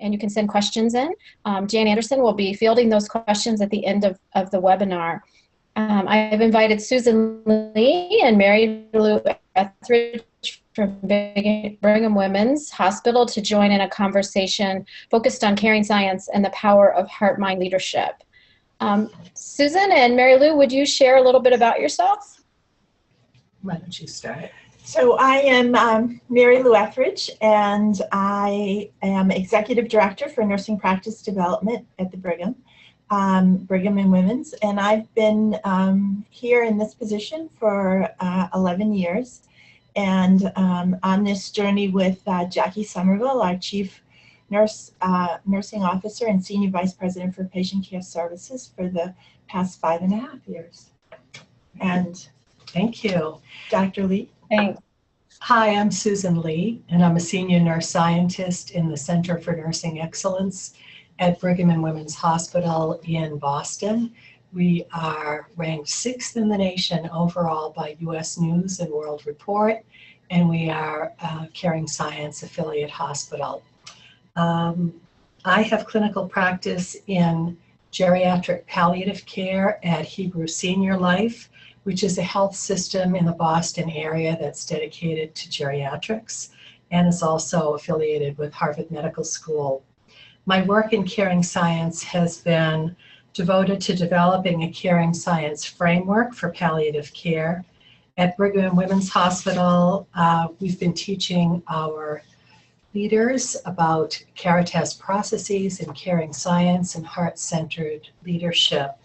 and you can send questions in. Jan Anderson will be fielding those questions at the end of the webinar. I've invited Susan Lee and Mary Lou Etheridge from Brigham Women's Hospital to join in a conversation focused on caring science and the power of heart-mind leadership. Susan and Mary Lou, would you share a little bit about yourself? Why don't you start? So I am Mary Lou Etheridge, and I am Executive Director for Nursing Practice Development at the Brigham and Women's, and I've been here in this position for 11 years, and on this journey with Jackie Somerville, our Chief Nursing Officer and Senior Vice President for Patient Care Services for the past 5.5 years. And thank you. Dr. Lee. Thanks. Hi, I'm Susan Lee, and I'm a senior nurse scientist in the Center for Nursing Excellence at Brigham and Women's Hospital in Boston. We are ranked 6th in the nation overall by U.S. News and World Report, and we are a Caring Science affiliate hospital. I have clinical practice in geriatric palliative care at Hebrew Senior Life, which is a health system in the Boston area that's dedicated to geriatrics and is also affiliated with Harvard Medical School. My work in caring science has been devoted to developing a caring science framework for palliative care. At Brigham and Women's Hospital, we've been teaching our leaders about Caritas processes in caring science and heart-centered leadership.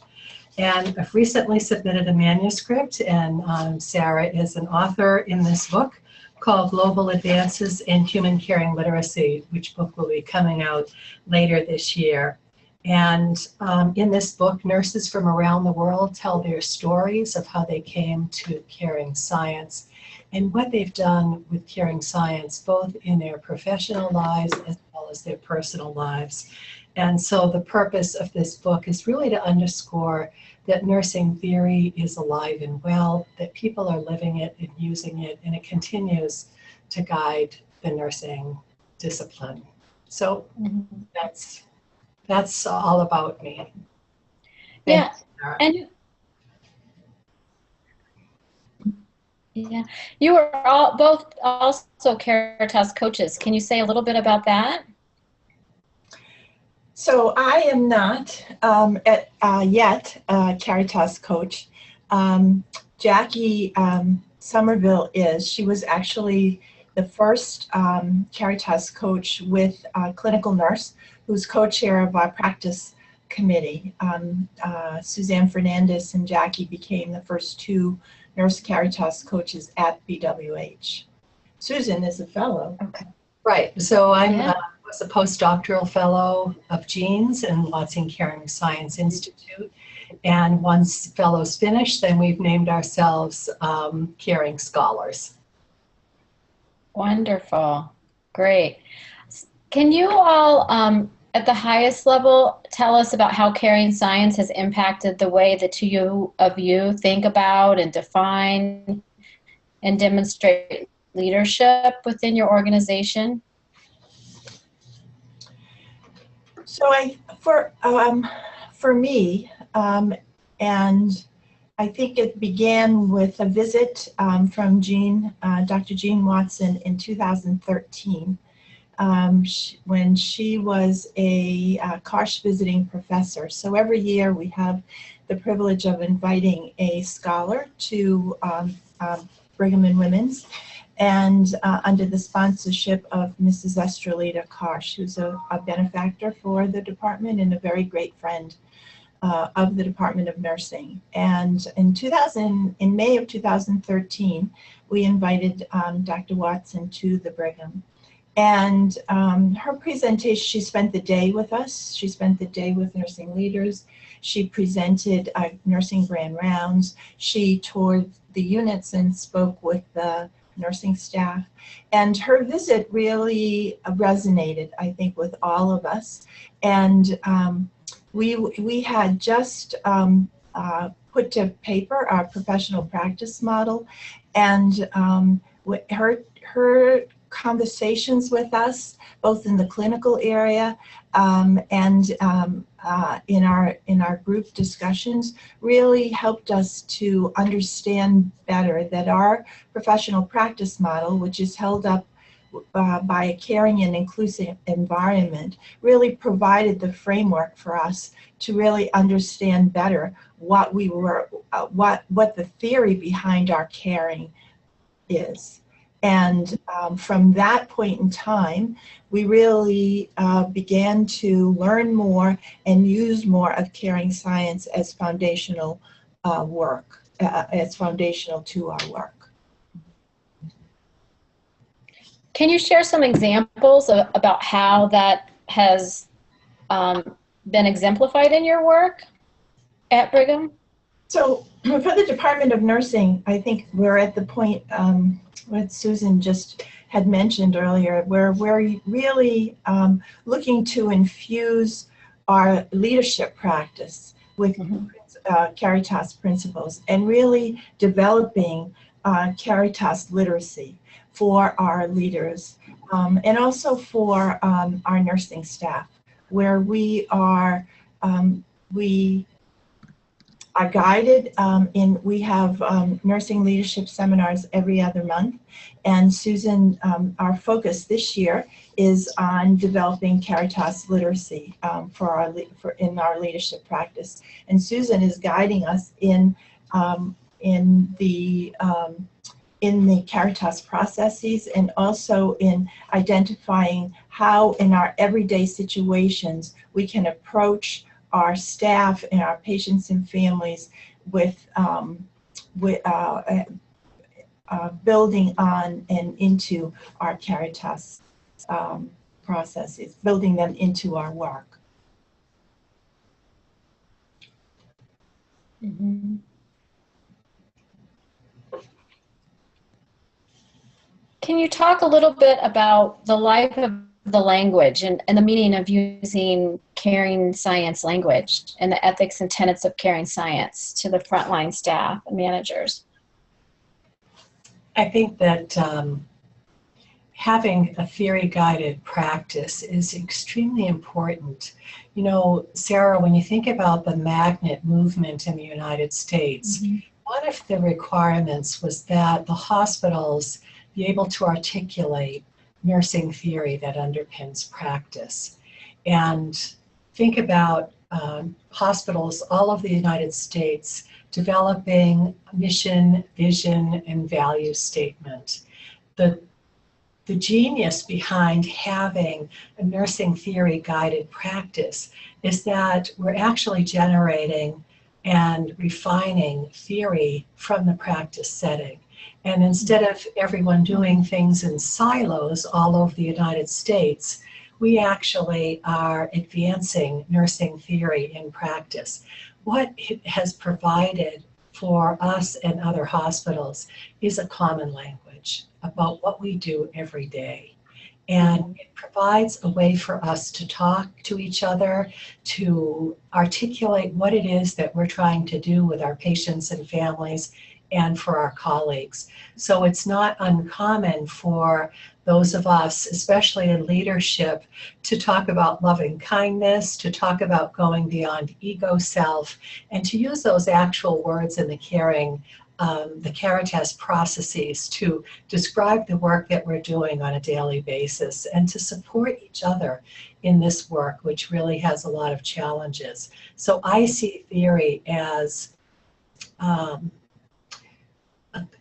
And I've recently submitted a manuscript, and Sara is an author in this book called Global Advances in Human Caring Literacy, which book will be coming out later this year. And in this book, nurses from around the world tell their stories of how they came to caring science and what they've done with caring science, both in their professional lives as well as their personal lives. And so the purpose of this book is really to underscore that nursing theory is alive and well, that people are living it and using it, and it continues to guide the nursing discipline. So that's all about me. Yeah, and yeah, you are both also Caritas coaches. Can you say a little bit about that? So I am not yet a Caritas coach. Jackie Somerville is. She was actually the first Caritas coach with a clinical nurse who's co-chair of our practice committee. Suzanne Fernandez and Jackie became the first 2 nurse Caritas coaches at BWH. Susan is a fellow. Okay. Right. So I was a postdoctoral fellow of genes in Watson Caring Science Institute. And once fellows finished, then we've named ourselves Caring Scholars. Wonderful. Great. Can you all, at the highest level, tell us about how caring science has impacted the way the two of you think about and define and demonstrate leadership within your organization? So for me, and I think it began with a visit from Dr. Jean Watson in 2013, when she was a Karsh visiting professor. So every year we have the privilege of inviting a scholar to Brigham and Women's, and under the sponsorship of Mrs. Estrelita Karsh, who's a benefactor for the department and a very great friend of the Department of Nursing. And in May of 2013, we invited Dr. Watson to the Brigham. And her presentation, she spent the day with us. She spent the day with nursing leaders. She presented nursing grand rounds. She toured the units and spoke with the nursing staff. And her visit really resonated, I think, with all of us. And we had just put to paper our professional practice model, and her conversations with us, both in the clinical area and in our group discussions, really helped us to understand better that our professional practice model, which is held up by a caring and inclusive environment, really provided the framework for us to really understand better what we were, what the theory behind our caring is. And from that point in time, we really began to learn more and use more of caring science as foundational work, as foundational to our work. Can you share some examples about how that has been exemplified in your work at Brigham? So for the Department of Nursing, I think we're at the point what Susan just had mentioned earlier, where we're really looking to infuse our leadership practice with Caritas principles and really developing Caritas literacy for our leaders and also for our nursing staff, where we are guided we have nursing leadership seminars every other month, and Susan, our focus this year is on developing Caritas literacy in our leadership practice, and Susan is guiding us in the Caritas processes and also in identifying how in our everyday situations we can approach our staff and our patients and families with building on and into our Caritas processes, building them into our work. Mm-hmm. Can you talk a little bit about the life of the language and the meaning of using caring science language and the ethics and tenets of caring science to the frontline staff and managers? I think that having a theory-guided practice is extremely important. You know, Sarah, when you think about the magnet movement in the United States, one of the requirements was that the hospitals be able to articulate nursing theory that underpins practice. And think about hospitals all over the United States developing mission, vision, and value statement. The genius behind having a nursing theory guided practice is that we're actually generating and refining theory from the practice setting. And instead of everyone doing things in silos all over the United States, we actually are advancing nursing theory in practice. What it has provided for us and other hospitals is a common language about what we do every day. And it provides a way for us to talk to each other, to articulate what it is that we're trying to do with our patients and families and for our colleagues. So it's not uncommon for those of us, especially in leadership, to talk about loving kindness, to talk about going beyond ego self, and to use those actual words in the caring, the Caritas processes to describe the work that we're doing on a daily basis and to support each other in this work, which really has a lot of challenges. So I see theory as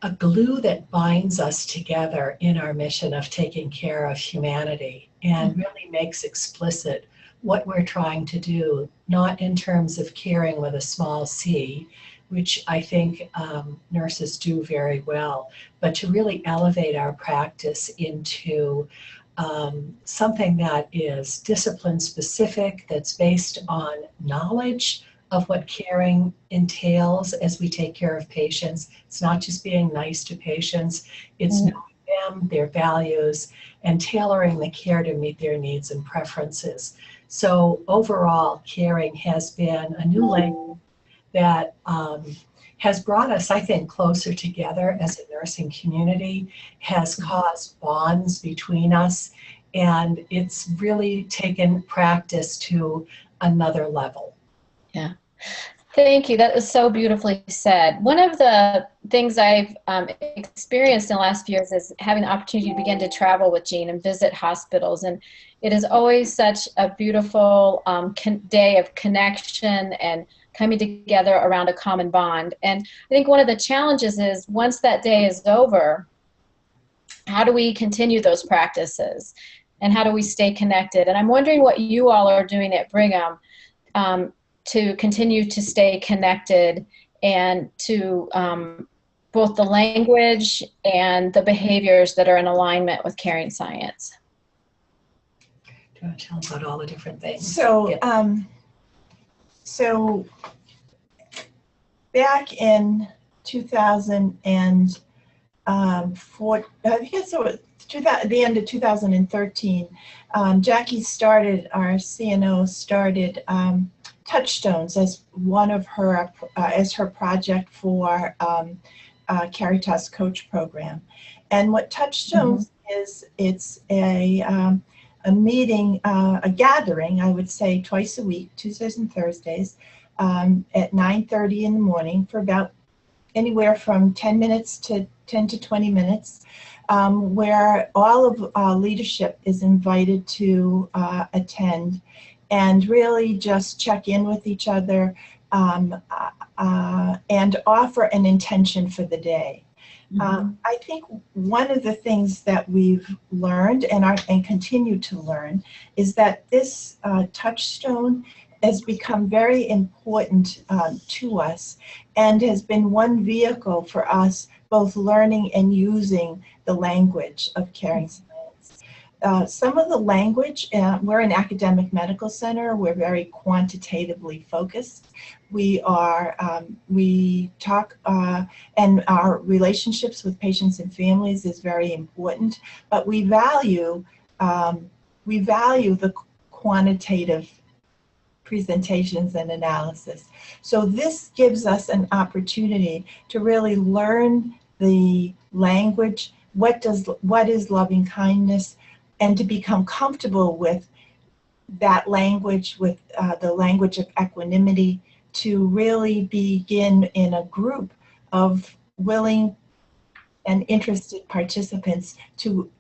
a glue that binds us together in our mission of taking care of humanity and really makes explicit what we're trying to do, not in terms of caring with a small c, which I think nurses do very well, but to really elevate our practice into something that is discipline specific, that's based on knowledge of what caring entails as we take care of patients. It's not just being nice to patients, it's knowing them, their values, and tailoring the care to meet their needs and preferences. So overall, caring has been a new language that has brought us, I think, closer together as a nursing community, has caused bonds between us, and it's really taken practice to another level. Yeah. Thank you. That was so beautifully said. One of the things I've experienced in the last few years is having the opportunity to begin to travel with Jean and visit hospitals. And it is always such a beautiful day of connection and coming together around a common bond. And I think one of the challenges is once that day is over, how do we continue those practices? And how do we stay connected? And I'm wondering what you all are doing at Brigham to continue to stay connected and to both the language and the behaviors that are in alignment with caring science. Do you want to tell them about all the different things? So, Yeah. So back in 2004, I guess it was the end of 2013, Jackie started, our CNO started Touchstones as one of her as her project for Caritas Coach program. And what Touchstones is, it's a meeting, a gathering, I would say, twice a week, Tuesdays and Thursdays, at 9:30 in the morning for about anywhere from 10 minutes to 10 to 20 minutes, where all of leadership is invited to attend and really just check in with each other and offer an intention for the day. I think one of the things that we've learned and continue to learn is that this touchstone has become very important to us and has been one vehicle for us both learning and using the language of caring science. Some of the language, we're an academic medical center, we're very quantitatively focused. We talk, and our relationships with patients and families is very important, but we value the quantitative presentations and analysis. So this gives us an opportunity to really learn the language, what is loving kindness, and to become comfortable with that language, with the language of equanimity, to really begin in a group of willing and interested participants to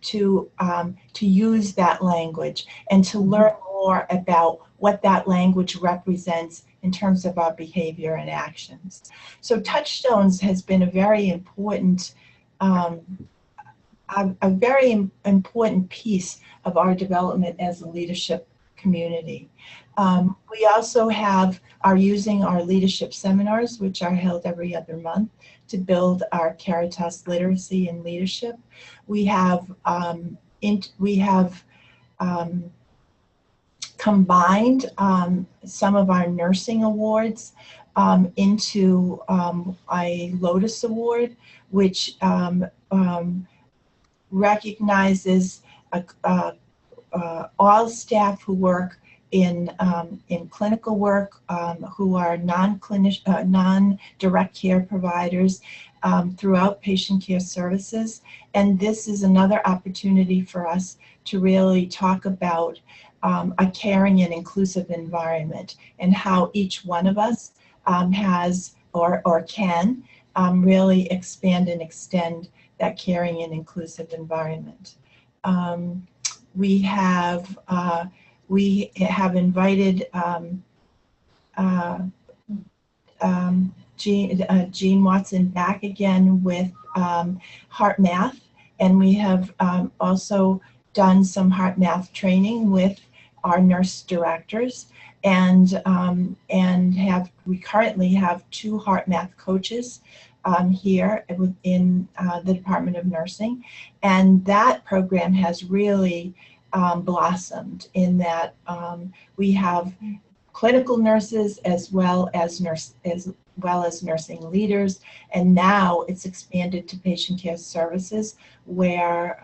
use that language and to learn more about what that language represents in terms of our behavior and actions. So Touchstones has been a very important piece of our development as a leadership community. We also are using our leadership seminars, which are held every other month, to build our Caritas literacy and leadership. We have combined some of our nursing awards into a Lotus Award, which recognizes all staff who work in clinical work, who are non-direct care providers throughout patient care services. And this is another opportunity for us to really talk about a caring and inclusive environment and how each one of us has or can really expand and extend that caring and inclusive environment. We have invited Jean Watson back again with Heart Math, and we have also done some Heart Math training with our nurse directors, and we currently have 2 Heart Math coaches here within the Department of Nursing, and that program has really blossomed in that we have clinical nurses as well as nursing leaders, and now it's expanded to patient care services where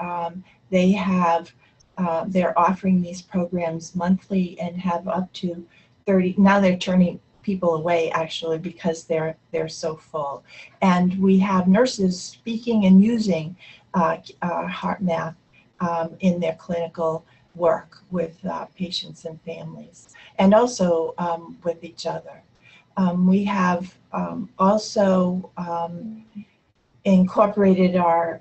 they're offering these programs monthly and have up to 30. Now they're turning people away actually because they're so full. And we have nurses speaking and using HeartMath in their clinical work with patients and families, and also with each other. We have also incorporated our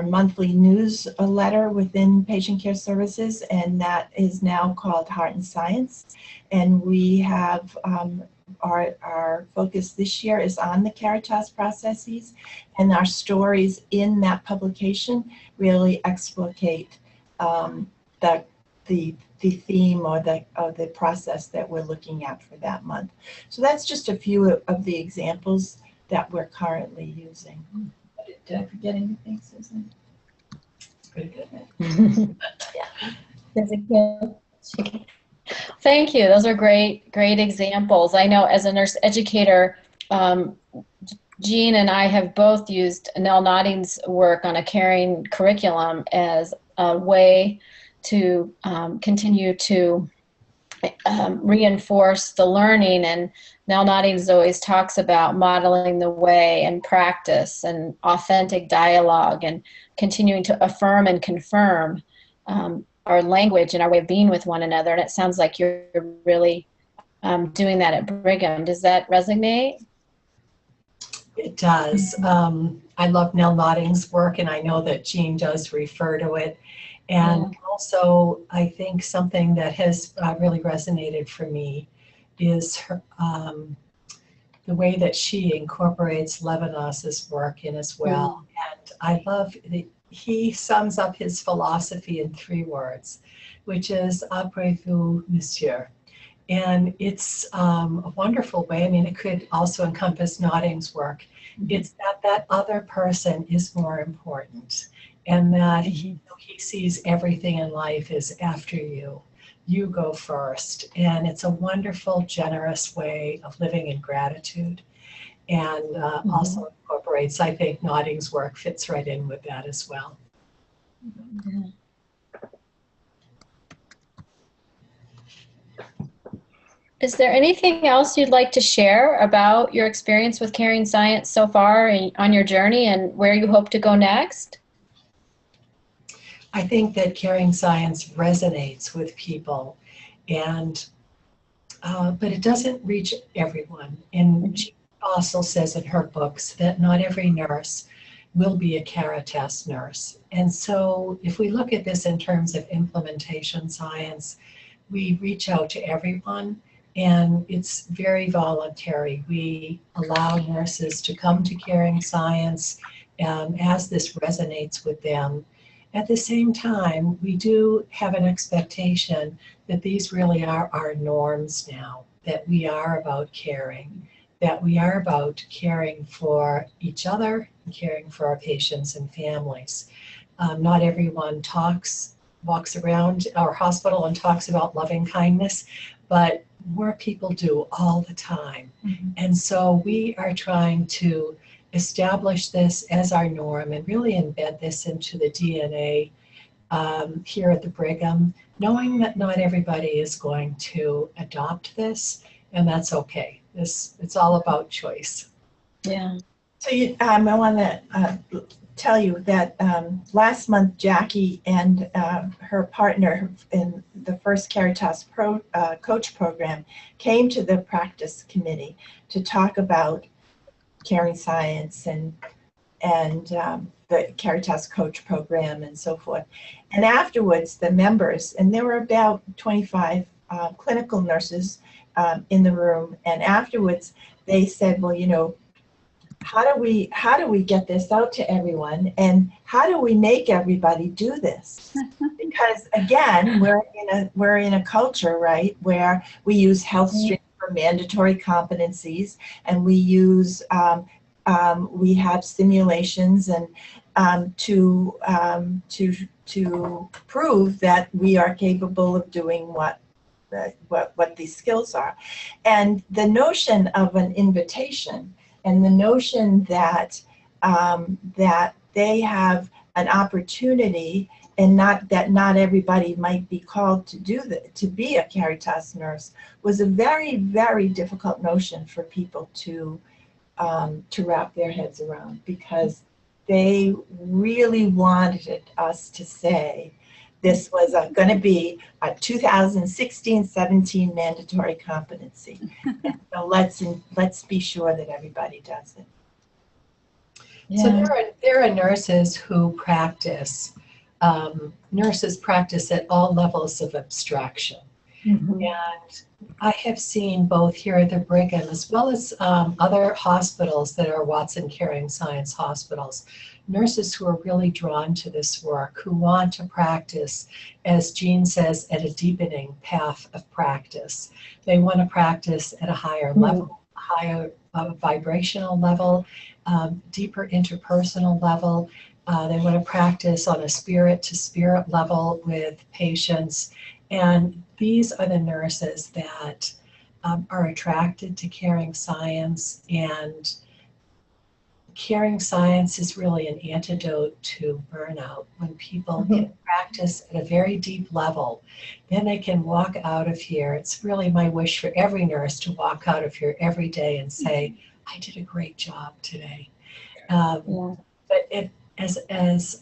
monthly newsletter within Patient Care Services, and that is now called Heart and Science. And we have our focus this year is on the Caritas processes, and our stories in that publication really explicate the theme or the process that we're looking at for that month. So that's just a few of the examples that we're currently using. Did I forget anything, Susan? Pretty good. Yeah. Thank you. Those are great examples. I know as a nurse educator, Jean and I have both used Nell Notting's work on a caring curriculum as a way to continue to reinforce the learning. And Nell Notting's always talks about modeling the way and practice and authentic dialogue and continuing to affirm and confirm our language and our way of being with one another. And it sounds like you're really doing that at Brigham. Does that resonate? It does. I love Nell Notting's work, and I know that Jean does refer to it. And also, I think something that has really resonated for me is her, the way that she incorporates Levinas's work in as well. And I love that he sums up his philosophy in 3 words, which is "Après-vous, monsieur." And it's a wonderful way. I mean, it could also encompass Notting's work. It's that other person is more important, and that he sees everything in life as after you. You go first. And it's a wonderful, generous way of living in gratitude. And also incorporates, I think Notting's work fits right in with that as well. Is there anything else you'd like to share about your experience with Caring Science so far on your journey and where you hope to go next? I think that Caring Science resonates with people, and but it doesn't reach everyone. And she also says in her books that not every nurse will be a Caritas nurse. And so if we look at this in terms of implementation science, we reach out to everyone, and it's very voluntary. We allow nurses to come to Caring Science as this resonates with them. At the same time, we do have an expectation that these really are our norms now, that we are about caring, that we are about caring for each other and caring for our patients and families. Not everyone walks around our hospital and talks about loving kindness, but more people do all the time. And so we are trying to establish this as our norm and really embed this into the DNA here at the Brigham, knowing that not everybody is going to adopt this, and that's okay. It's all about choice. Yeah. So I want to tell you that last month Jackie and her partner in the first Caritas coach program came to the practice committee to talk about Caring Science and the Caritas coach program and so forth. And afterwards, the members, and there were about 25 clinical nurses in the room, and afterwards they said, well, you know, how do we get this out to everyone, and how do we make everybody do this? Because again, we're in a culture, right, where we use health streams for mandatory competencies, and we use we have simulations and to prove that we are capable of doing what these skills are. And the notion of an invitation and the notion that that they have an opportunity and not everybody might be called to to be a Caritas nurse, was a very, very difficult notion for people to wrap their heads around, because they really wanted us to say this was going to be a 2016-17 mandatory competency. And so let's be sure that everybody does it. Yeah. So there are nurses who practice. Nurses practice at all levels of abstraction. Mm-hmm. And I have seen both here at the Brigham as well as other hospitals that are Watson Caring Science hospitals, nurses who are really drawn to this work, who want to practice, as Jean says, at a deepening path of practice. They want to practice at a higher level, higher vibrational level, deeper interpersonal level. They want to practice on a spirit-to-spirit level with patients. And these are the nurses that are attracted to caring science, and caring science is really an antidote to burnout. When people can practice at a very deep level, then they can walk out of here. It's really my wish for every nurse to walk out of here every day and say, I did a great job today. But as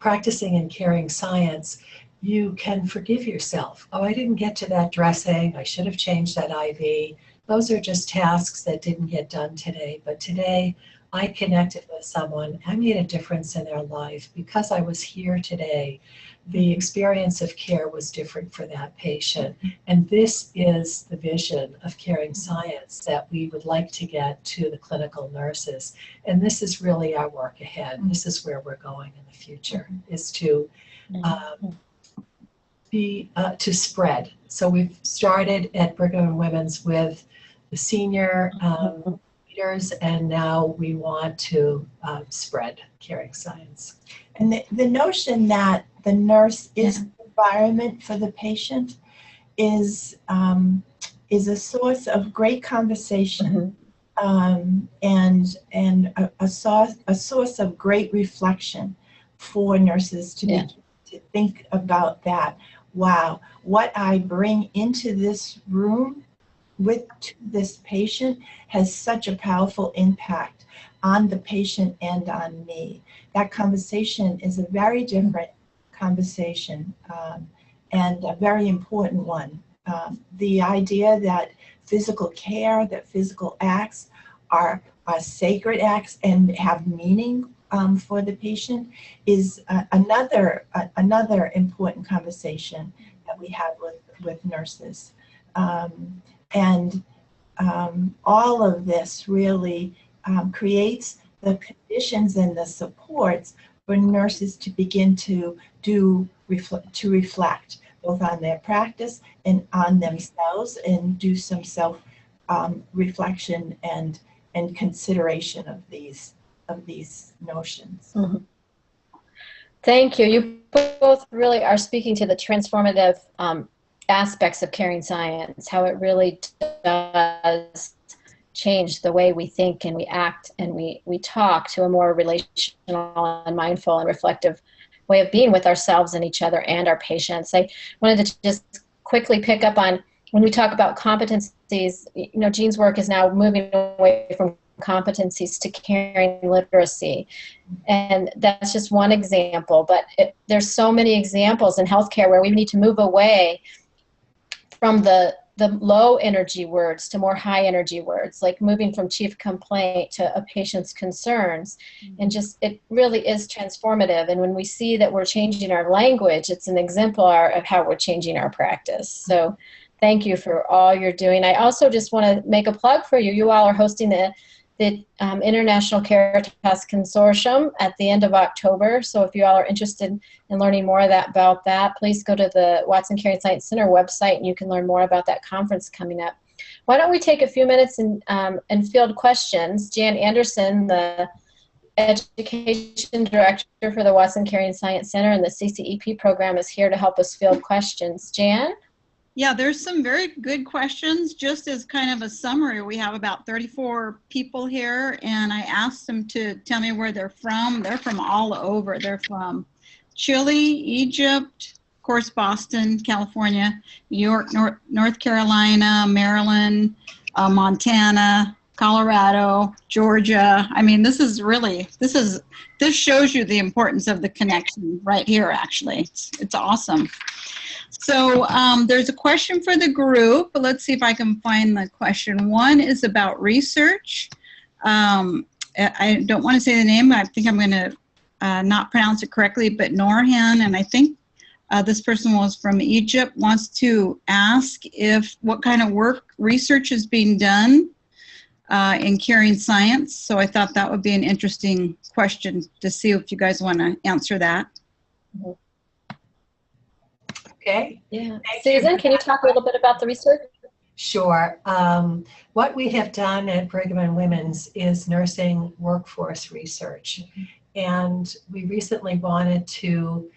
practicing in caring science, you can forgive yourself. Oh, I didn't get to that dressing. I should have changed that IV. Those are just tasks that didn't get done today. But today, I connected with someone. I made a difference in their life. Because I was here today, the experience of care was different for that patient. And this is the vision of caring science that we would like to get to the clinical nurses. And this is really our work ahead. This is where we're going in the future, is to to spread. So we've started at Brigham and Women's with the senior leaders, and now we want to spread caring science. And the notion that the nurse is the environment for the patient is a source of great conversation, and a source of great reflection for nurses to think about that. Wow, what I bring into this room to this patient has such a powerful impact on the patient and on me. That conversation is a very different conversation, and a very important one. The idea that physical care, that physical acts are sacred acts and have meaning for the patient is another important conversation that we have with nurses. And all of this really creates the conditions and the supports for nurses to begin to reflect both on their practice and on themselves, and do some self reflection and consideration of these notions. Thank you. You both really are speaking to the transformative aspects of caring science, how it really does change the way we think and we act and we talk, to a more relational and mindful and reflective way of being with ourselves and each other and our patients. I wanted to just quickly pick up on, when we talk about competencies, Jean's work is now moving away from competencies to caring literacy. And that's just one example, but there's so many examples in healthcare where we need to move away from the low energy words to more high energy words, like moving from chief complaint to a patient's concerns. And just, it really is transformative. And when we see that we're changing our language, it's an exemplar of how we're changing our practice. So thank you for all you're doing. I also just want to make a plug for you. You all are hosting the International Caritas Consortium at the end of October. So if you all are interested in learning more about that, please go to the Watson Caring Science Center website and you can learn more about that conference coming up. Why don't we take a few minutes and field questions. Jan Anderson, the Education Director for the Watson Caring Science Center and the CCEP program, is here to help us field questions. Jan? Yeah, there's some very good questions. Just as kind of a summary, we have about 34 people here, and I asked them to tell me where they're from. They're from all over. They're from Chile, Egypt, of course, Boston, California, New York, North Carolina, Maryland, Montana, Colorado, Georgia. I mean, this shows you the importance of the connection right here, actually. It's awesome. So there's a question for the group. Let's see if I can find the question. One is about research. I don't want to say the name. I think I'm going to not pronounce it correctly, but Norhan, and I think this person was from Egypt, wants to ask what kind of research is being done in caring science. So I thought that would be an interesting question to see if you guys want to answer that. Okay. Yeah. Susan, can you talk a little bit about the research? Sure. What we have done at Brigham and Women's is nursing workforce research. And we recently wanted to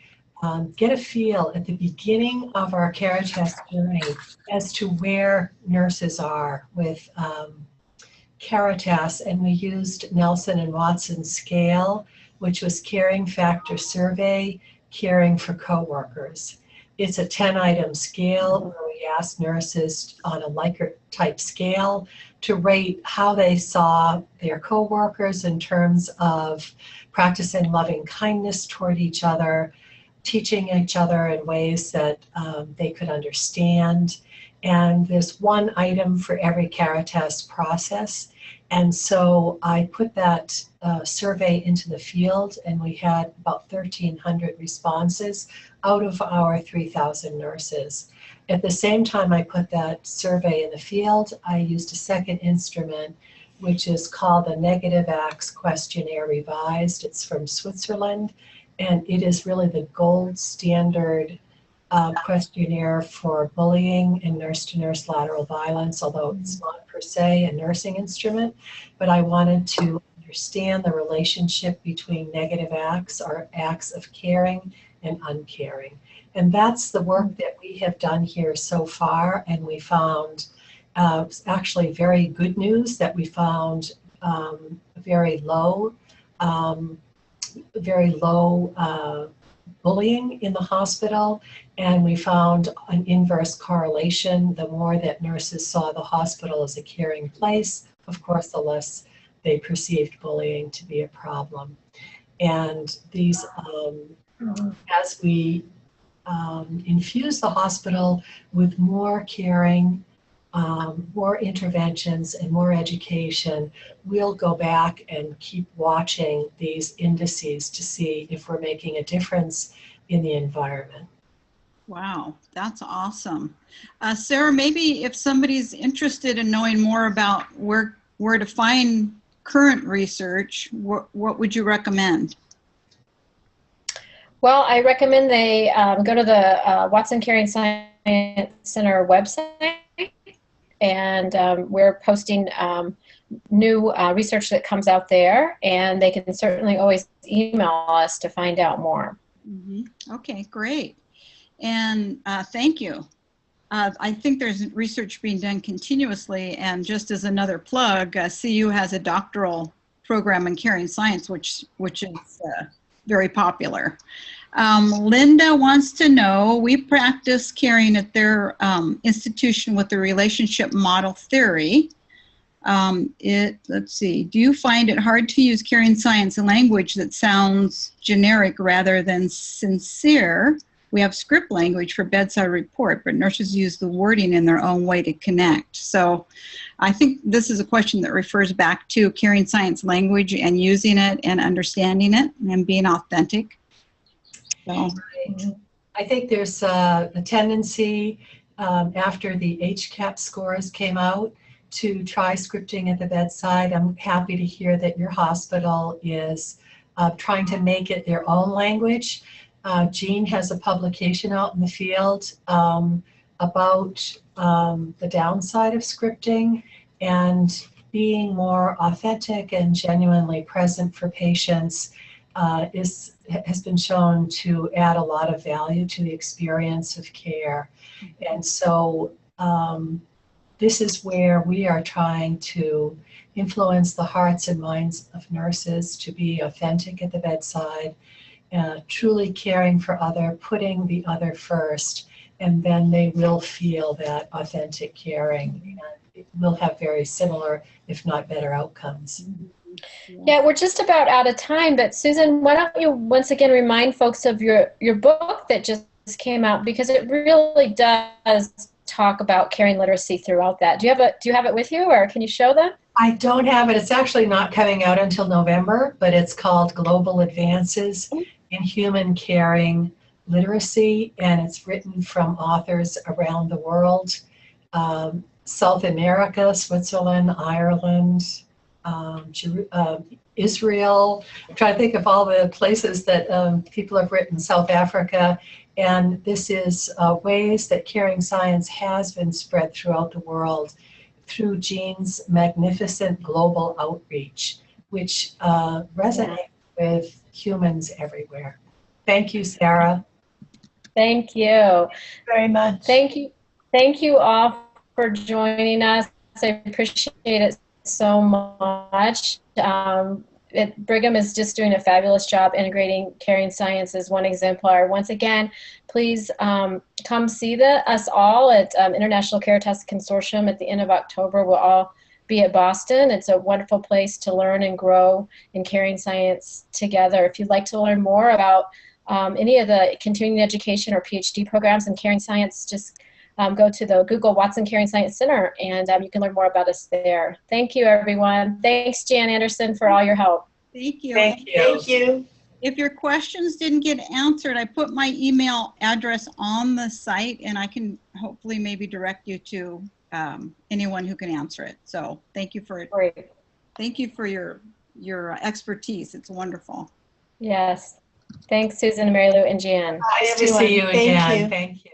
get a feel at the beginning of our Caritas journey as to where nurses are with Caritas. And we used Nelson and Watson's scale, which was caring factor survey, caring for coworkers. It's a 10-item scale where we asked nurses on a Likert type scale to rate how they saw their coworkers in terms of practicing loving kindness toward each other, teaching each other in ways that they could understand. And there's one item for every Caritas process. And so I put that survey into the field, and we had about 1,300 responses out of our 3,000 nurses. At the same time I put that survey in the field, I used a second instrument, which is called the Negative Acts Questionnaire Revised. It's from Switzerland, and it is really the gold standard questionnaire for bullying and nurse-to-nurse lateral violence, although it's not per se a nursing instrument. But I wanted to understand the relationship between negative acts, or acts of caring, and uncaring. And that's the work that we have done here so far. And we found actually very good news that we found very low bullying in the hospital. And we found an inverse correlation. The more that nurses saw the hospital as a caring place, of course, the less they perceived bullying to be a problem. And these, as we infuse the hospital with more caring, more interventions, and more education, we'll go back and keep watching these indices to see if we're making a difference in the environment. Wow, that's awesome. Sara, maybe if somebody's interested in knowing more about where to find current research, what would you recommend? Well, I recommend they go to the Watson Caring Science Center website, and we're posting new research that comes out there, and they can certainly always email us to find out more. Okay, great. And thank you. I think there's research being done continuously, and just as another plug, CU has a doctoral program in caring science, which is very popular. Linda wants to know, we practice caring at their institution with the relationship model theory. Let's see, do you find it hard to use caring science and language that sounds generic rather than sincere? We have script language for bedside report, but nurses use the wording in their own way to connect. So I think this is a question that refers back to caring science language and using it and understanding it and being authentic. So. I think there's a tendency after the HCAP scores came out to try scripting at the bedside. I'm happy to hear that your hospital is trying to make it their own language. Jean has a publication out in the field about the downside of scripting, and being more authentic and genuinely present for patients has been shown to add a lot of value to the experience of care. And so this is where we are trying to influence the hearts and minds of nurses to be authentic at the bedside truly caring for other, putting the other first, and then they will feel that authentic caring, and it will have very similar, if not better, outcomes. Yeah, we're just about out of time, but Susan, why don't you once again remind folks of your book that just came out, because it really does talk about caring literacy throughout that. Do you have it with you, or can you show them? I don't have it. It's actually not coming out until November, but it's called Global Advances in Human Caring Literacy, and it's written from authors around the world, South America, Switzerland, Ireland, Israel. I'm trying to think of all the places that people have written, South Africa, and this is ways that caring science has been spread throughout the world through Jean's magnificent global outreach, which resonates with humans everywhere. Thank you, Sara. Thank you very much. Thank you all for joining us. I appreciate it so much. Brigham is just doing a fabulous job integrating caring science as one exemplar. Once again, please come see us all at International Caritas Consortium at the end of October. We'll all be at Boston. It's a wonderful place to learn and grow in caring science together. If you'd like to learn more about any of the continuing education or PhD programs in caring science, just go to the Google Watson Caring Science Center, and you can learn more about us there. Thank you, everyone. Thanks, Jan Anderson, for all your help. Thank you. Thank you. If your questions didn't get answered, I put my email address on the site, and I can hopefully maybe direct you to anyone who can answer it. So thank you for Great. Thank you for your expertise. It's wonderful. Yes. Thanks, Susan, Mary Lou, and Jan. Bye, Nice to everyone. see you Thank again. you. Thank you.